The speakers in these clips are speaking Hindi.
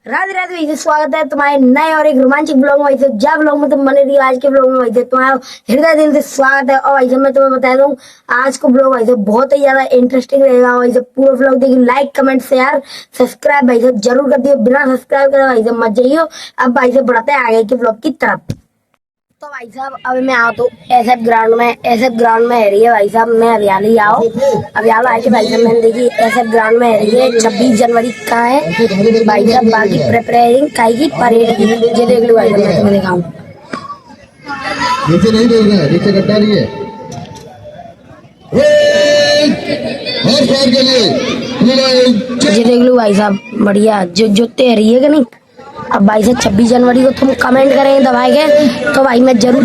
राधे राधे वैसे स्वागत है तुम्हारे नए और एक रोमांचक ब्लॉग में। वैसे जब ब्लॉग में तुम बने रही आज के ब्लॉग में वैसे तुम्हारा हृदय दिल से स्वागत है। और वैसे मैं तुम्हें बता दूं आज को ब्लॉग वैसे बहुत ही ज्यादा इंटरेस्टिंग रहेगा। वैसे पूरा ब्लॉग देखिए, लाइक कमेंट शेयर सब्सक्राइब वैसे जरूर कर दियो। बिना सब्सक्राइब करे वैसे मत जाइयो। अब वैसे बढ़ते हैं आगे के ब्लॉग की तरफ। तो भाई साहब अभी मैं आओ तो एसएफ ग्राउंड में है रही है भाई साहब। मैं अभियाली आओ अभियाल आए के भाई साहब मैंने देखी एसएफ ग्राउंड में है रही है। 26 जनवरी का है भाई साहब। बाकी प्रिपरेटिंग की परेड की ये देख लो भाई साहब। मैं तुम्हें दिखाऊं नीचे नहीं देख रहा है, नीचे गड्ढा नहीं है। ये देख लो भाई साहब बढ़िया जो तैयारी है कि नहीं। अब भाई से 26 जनवरी को तुम कमेंट करेंगे दबाए गए तो भाई मैं जरूर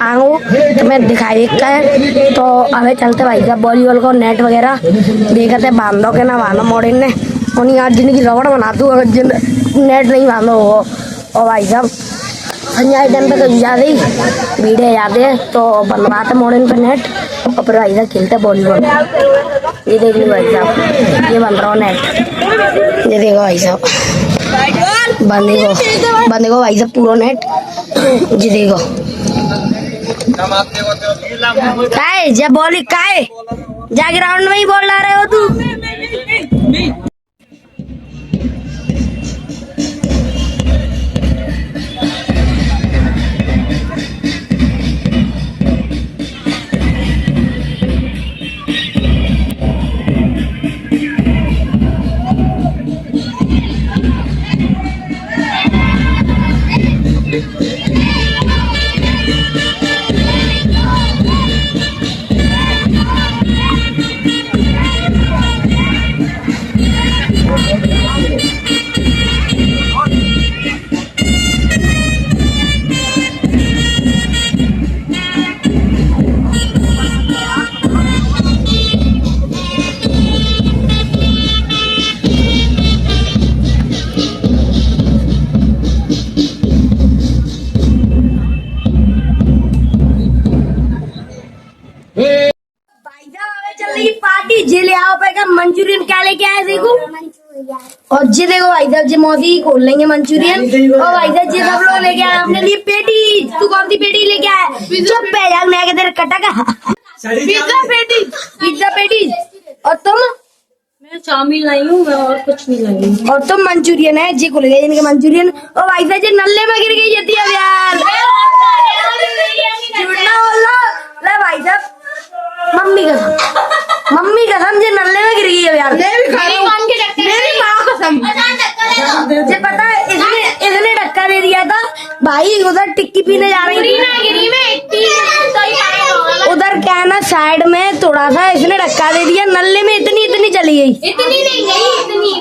आऊँ तो मैं दिखाई देखता है। तो अबे चलते भाई साहब वॉलीबॉल को नेट वगैरह देखते बांधो के ना बांधो मॉडर्न ने उन्हीं यार जिंदगी रबड़ बना दूँ अगर नेट नहीं बांधो हो। और भाई साहब संजय टाइम पे तो ज़्यादा ही भीड़ जाते हैं तो बनवाते मॉडर्न पे नेट और फिर भाई साहब खेलते वॉलीबॉल। ये देख लो भाई साहब ये बन रहा हो नेट। ये देखो भाई साहब बंदे को भाई साहब पूरा नेट। जी देखो काय जब बॉली काय जा ग्राउंड में ही बॉल ला रहे हो तू। चल रही पार्टी जे ले आओ पे मंचूरियन क्या लेके आए देखो। और जी देखो भाई साहब जी मौसी खोल लेंगे मंचूरियन। और भाई साहब जी सब लोग लेके आए अपने लिए पेटी। तू कौन सी पेटी लेके आया? चुप पे यार मैं किधर कटा का पिज्जा पेटी। और तुम? मैं चाउमीन लाई हूँ मैं और कुछ नहीं लाई हूँ। और तुम मंचूरियन है जी खुल गए इनके मंचूरियन। और भाई साहब जी नल्ले में गिर गई जाती है यार झूठना बोल रहा है भाई साहब। मम्मी कसम जे नल्ले में गिर गई है यार। मेरी माँ कसम जे पता है इसने धक्का दे दिया था भाई। उधर टिक्की पीने जा रही थी उधर क्या ना साइड में थोड़ा सा इसने धक्का दे दिया नल्ले में इतनी चली गई। इतनी नहीं गई इतनी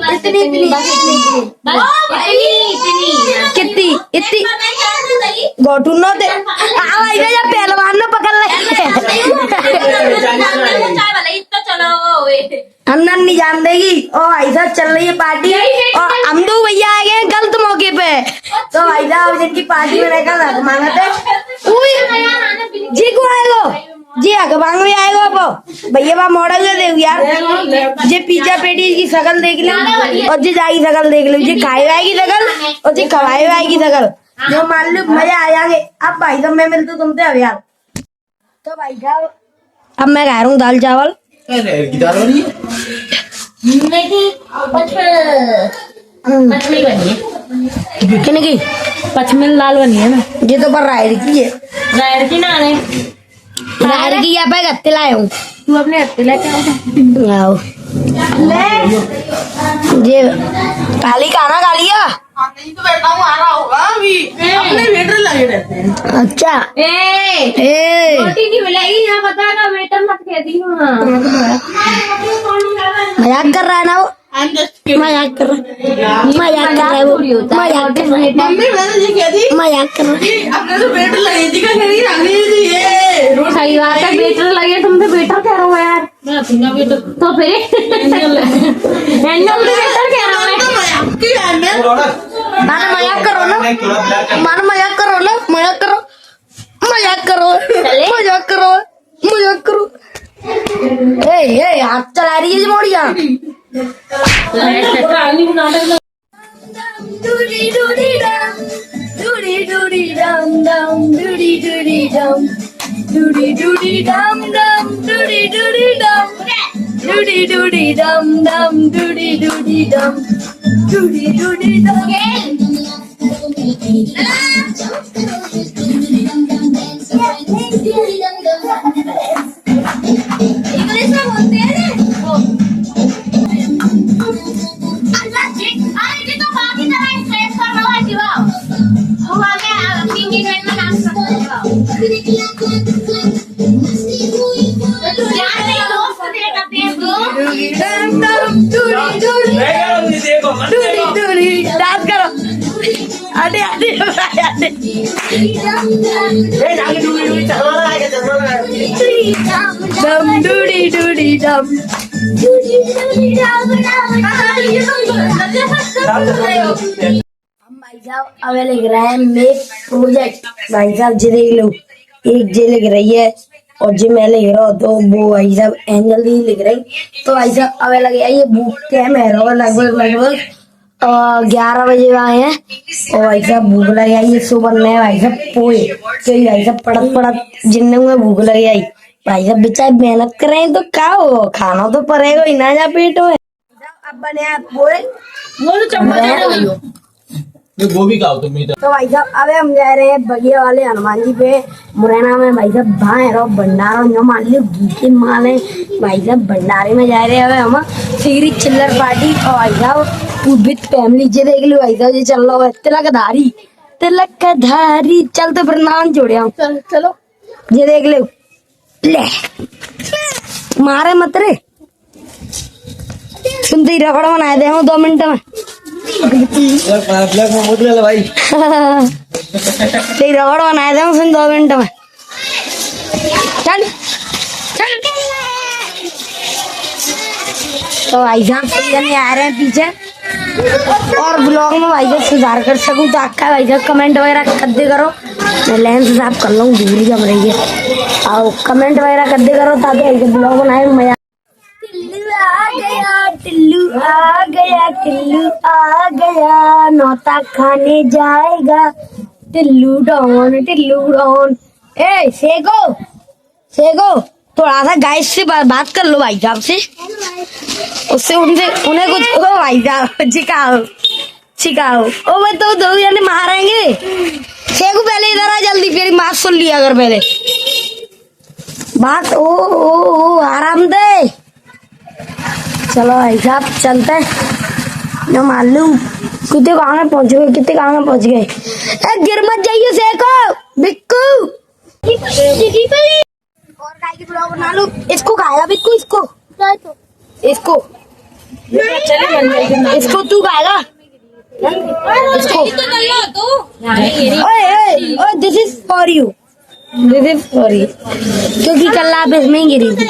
कितनी इतनी गोटू नो दे भाई जब पहलवान ने पकड़ अंदर नहीं जान देगी। और भाई साहब चल रही है पार्टी और हम दो भैया आ गए गलत मौके पे। तो भाई साहब जिनकी पार्टी में रहकर मांगा थे जी को आएगो जी अखबांग भी आएगो अब भैया वहाँ मॉडल ले देखो यार। जे पिज्जा पेटी की शकल देख लो और जी जाई शकल देख लो। जी खाए वाए की शकल और जी खवाए वाए की शकल जो मान लो मजा आ जाएंगे। अब भाई साहब मैं मिलता तुमसे अब यार। तो भाई साहब अब मैं खा रहा हूँ दाल चावल। किने की पचमेल लाल बनी है ना ये तो पर रायर की है। रायर की ना रायर की यहाँ पे गत्ते लाए हूँ। तू अपने हत्ते लेके आओ ये काली खाना खा लिया। नहीं तो बैठा हूँ आ रहा होगा अभी अपने वेटर लगे रहते हैं। अच्छा रोटी नहीं मिलेगी यहाँ पता है वेटर मत कहती हूँ। मजाक कर रहा है ना वो मजाक कर रहा है वो मजाक कर रहा है। मम्मी मैंने ये कह दी मजाक कर रहा है। अपने तो वेटर लगे थी कहीं रखनी थी ये सही बात है वेटर लगे तुम तो वेटर कह रहा हो यार। मैं अपना वेटर तो फिर हैंडल वेटर कह रहा हूँ। माना मजाक करो ना माना मजाक करो ना मजाक करो मजाक करो। हाथ चला रही है मोड़िया। doody doody dum, doody doody dum dum, doody doody dum, doody doody dum dum, doody doody dum, doody doody dum dum, doody doody dum, doody doody dum. English में बोलते हैं ना अरे जी तो बाकी तरह स्ट्रेस कर रहा है जीवा वो आगे सिंगिंग में नाम करता है तो यार नहीं दोस्त देगा देख दो Dum dum, doody doody, doody doody, dance करो. आधे आधे आधे. Dum doody doody dum. हम भाई साहब अब लिख रहे हैं मेक प्रोजेक्ट. भाई साहब जी देख लो, एक जे लिख रही है और जी मैं लिख रहा हूँ, तो वो भाई साहब एंजल दी लिख रही. तो भाई साहब अब लगे ये बुक टाइम है लगभग 11 बजे आए हैं और भाई साहब भूख लग आई. ये सुबह में भाई साहब पोए तो भाई साहब पड़त जिन्ने में भूख लग आई. भाई साहब बेचारे मेहनत कर रहे हैं तो क्या हो, खाना तो पड़ेगा ही ना, जा पेट में. अब बने आप पोए गोभी खाओ तुम इधर. तो भाई साहब अब हम जा रहे हैं बगिया वाले हनुमान जी पे. मुरैना में भाई साहब भाई रहो भंडारा जो मान लो घी के माल है. भाई साहब भंडारे में जा रहे हैं हम सीरी चिल्लर पार्टी. और भाई साहब विद फैमिली जे देख लो भाई साहब ये चल रहा है तिलक का धारी. चल तो फिर नाम जोड़े चलो ये देख लो. ले मारे मत रे, तुम तो रगड़ बनाए दे 2 मिनट में. ब्लैक में मोड़ ले भाई. तेरी रगड़ बनाए थे उसने 2 मिनट में. चल चल. तो भाई साहब नहीं आ रहे हैं पीछे. और ब्लॉग में भाई साहब सुधार कर सकूं तो आपका भाई साहब कमेंट वगैरह कर दे करो. मैं लेंस साफ कर लूँ, दूरी जम रही है. और कमेंट वगैरह कर दे करो ताकि ब्लॉग बनाए मजा. टिल्लू आ गया, टिल्लू आ गया, टिल्लू आ गया, नौता खाने जाएगा. Tillu don, Tillu don. ए सेको सेको थोड़ा सा गाइस से बात कर लो भाई साहब से. उससे उन्हें कुछ ओ भाई साहब सिखाओ. ओ मैं तो 2 जने मारेंगे. सेको पहले इधर आ जल्दी, फिर बात सुन लिया अगर पहले बात. ओ आराम दे. चलो भाई साहब चलते हैं. न मालूम कितने गाँव में पहुंच गए, गिर मत जाइए सेको बिक्कू. और गाय की ब्लॉग बना लो. इसको खाएगा बिक्कू, इसको तू खाएगा इसको. ओए दिस इज फॉर यू, क्योंकि कल आप इसमें ही गिरी थी.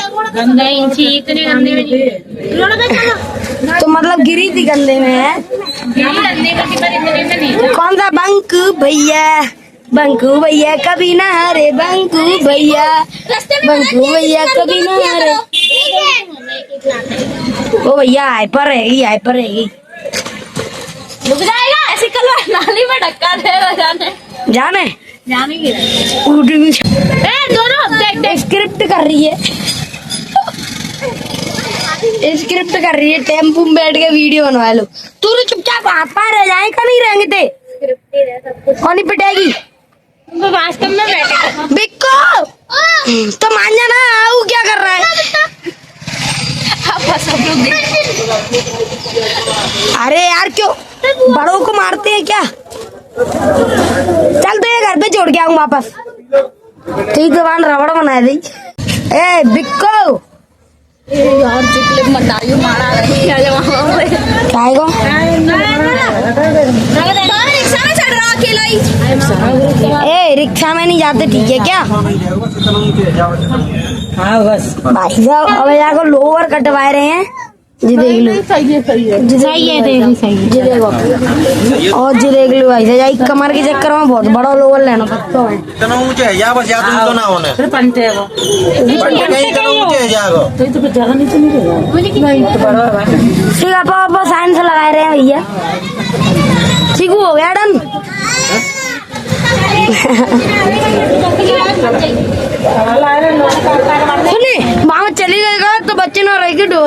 इतने गंदे में तो मतलब गिरी थी गंदे में है. कौन सा बंकू भैया कभी ना हरे. बंकू भैया कभी ना हरे. ओ भैया हाइपर रहेगी. रुक जाएगा ऐसे कल नाली में धक्का देगा जाने दोनों देख स्क्रिप्ट कर रही है. टेम्पू में बैठ के वीडियो बनवा लो. तू तो चुपचाप हाथ पार रह जाए का नहीं रहेंगे थे. कौन पिटेगी वास्तव में बैठे बिक्को तो मान जाना. वो क्या कर रहा है. अरे यार क्यों बड़ों को मारते हैं क्या. चल तो ये घर पे छोड़ के आऊँ वापस. ठीक है वहां रबड़ बना दी. ए बिक्को यार चिकलिप मत डालियो मारा रही है काय को रिक्शा में चढ़ रहा अकेला ही. ए रिक्शा में नहीं जाते ठीक है क्या. हाँ बस भाई साहब अब यहाँ को लोअर कटवा रहे हैं. जी देख लो सही है जी देखो. और जी देख लो भाई साहब कमर के चक्कर में बहुत बड़ा लोअर लेना पड़ता है. इतना ऊंचे है या बस या तुम तो ना होने फिर पंटे है वो पंटे कहीं इतना ऊंचे है जागो. तो जगह नीचे नहीं रहेगा नहीं तो बड़ा ठीक है आप साइंस लगा रहे हैं भैया. ठीक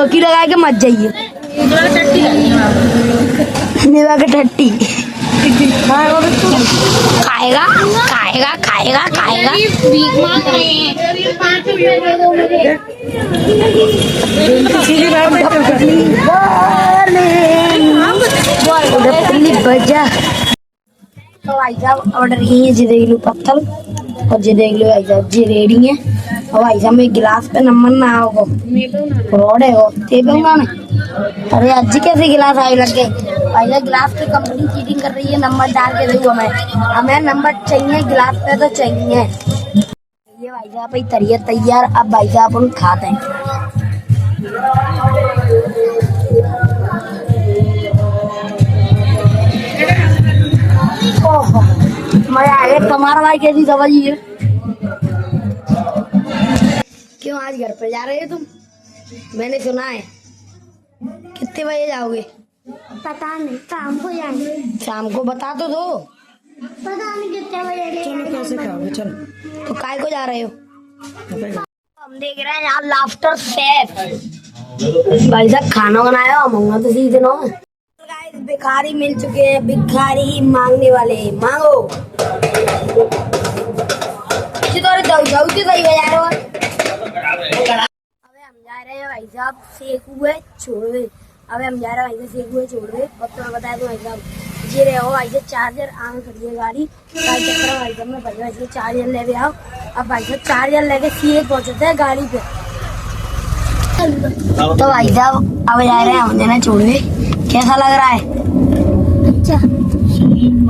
की लगा के मत जाइए निभा के टट्टी खाएगा खाएगा खाएगा खाएगा भीख मांग रहे हैं 5 रुपए दे दो मुझे पिल्ली बजा तो भाई साहब ऑर्डर किए हैं जी देख लो पत्थर और जी देख लो भाई साहब जी रेडी है और भाई साहब में गिलास पे नंबर ना आओ रोड है वो ते पे ना अरे आज कैसे गिलास आए लग गए भाई साहब गिलास की कंपनी चीटिंग कर रही है नंबर डाल के देखो हमें नंबर चाहिए गिलास पे तो चाहिए ये भाई साहब भाई तरिया तैयार अब भाई साहब अपन खाते हैं ओहो मजा आ गया तुम्हारा भाई कैसी समझ है क्यों आज घर पे जा रहे हो तुम मैंने सुना है कितने बजे जाओगे पता नहीं शाम को जाएंगे शाम को बता तो दो पता नहीं कितने बजे चलो कैसे खाओगे चलो तो काय को जा रहे हो हम देख रहे हैं यहाँ लाफ्टर शेफ भाई साहब खाना बनाया मंगा तो सीधे ना गाइस भिखारी मिल चुके हैं भिखारी मांगने वाले मांगो तो जाओ जाओ तो सही बजा रहे हो अबे हम जा रहे हैं भाई साहब सेक हुए छोड़ दे अबे हम जा रहे हैं भाई साहब सेक हुए छोड़ दे अब तो मैं बताया तो भाई साहब ये रहे हो भाई साहब चार्जर आगे खड़ी है गाड़ी भाई साहब मैं भाई साहब चार्जर ले भी आओ अब भाई साहब चार्जर लेके सीधे पहुंचते हैं गाड़ी पे तो भाई साहब अब जा रहे हैं हम देना छोड़ दे कैसा लग रहा है अच्छा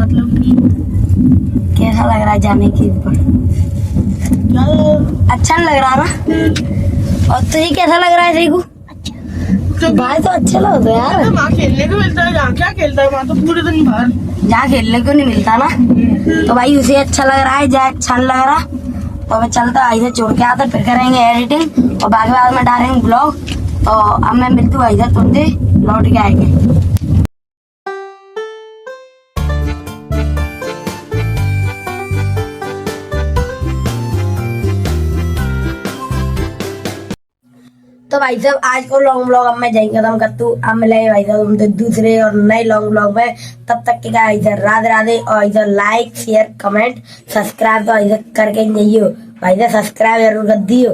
मतलब कि कैसा लग रहा है जाने की पर अच्छा नहीं लग रहा ना और तुझे कैसा लग रहा है सही को भाई तो अच्छा लग रहा है यार वहाँ खेलने को मिलता है जहाँ क्या खेलता है वहाँ तो पूरे दिन बाहर जहाँ खेलने को नहीं मिलता ना तो भाई उसे अच्छा लग रहा है जहाँ अच्छा नहीं लग रहा तो मैं चलता भाई से छोड़ के आता फिर करेंगे एडिटिंग और बाकी बाद में डालेंगे ब्लॉग तो अब मैं मिलती हूँ भाई से तुमसे लौट के आएंगे तो भाई साहब आज को लॉन्ग ब्लॉग अब मैं जाएंगे खत्म करता हूँ अब मिलेंगे भाई साहब तुमसे दूसरे और नए लॉन्ग ब्लॉग में तब तक के क्या इधर राधे राधे और इधर लाइक शेयर कमेंट सब्सक्राइब तो इधर करके नहीं हो भाई साहब सब्सक्राइब जरूर कर दियो।